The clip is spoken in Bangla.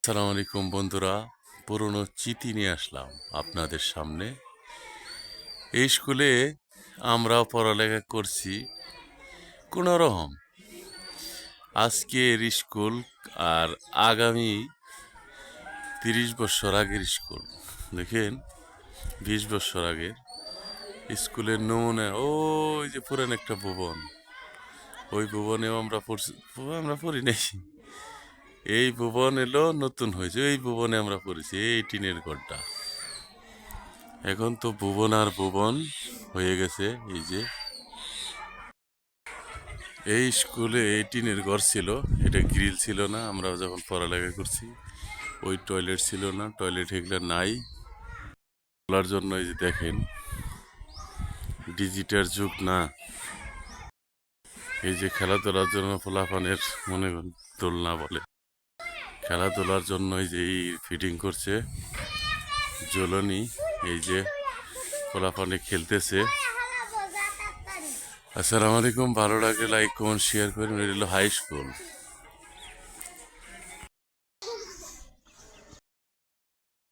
আসসালামু আলাইকুম বন্ধুরা, পুরনো চিঠি নিয়ে আসলাম আপনাদের সামনে। এই স্কুলে আমরাও পড়ালেখা করছি কোনো রকম। আজকের স্কুল আর আগামী 30 বছর আগের স্কুল। দেখেন, 20 বছর আগের স্কুলের নমুনা। ওই যে পুরান একটা ভবন, ওই ভবনেও আমরা পড়ি নাই। এই ভবন এলো নতুন হয়েছে, এই ভবনে আমরা পড়েছি, এই টিনের ঘরটা। এখন তো ভুবন আর ভুবন হয়ে গেছে। এই যে এই স্কুলে এই টিনের ঘর ছিল, এটা গ্রিল ছিল না। আমরা যখন পড়ালেখা করছি ওই টয়লেট ছিল না, টয়লেট এগুলো নাই। বলার জন্য এই যে দেখেন, ডিজিটাল যুগ না। এই যে খেলাধুলার জন্য পোলাপানের মনে দোলনা বলে, খেলাধুলার জন্য এই যে এই ফিটিং করছে জ্বলনি। এই যে পোলাপানে খেলতেছে। আসসালামু আলাইকুম, ভালো লাগলে লাইক কমেন্ট শেয়ার করেন। এটা হলো হাই স্কুল।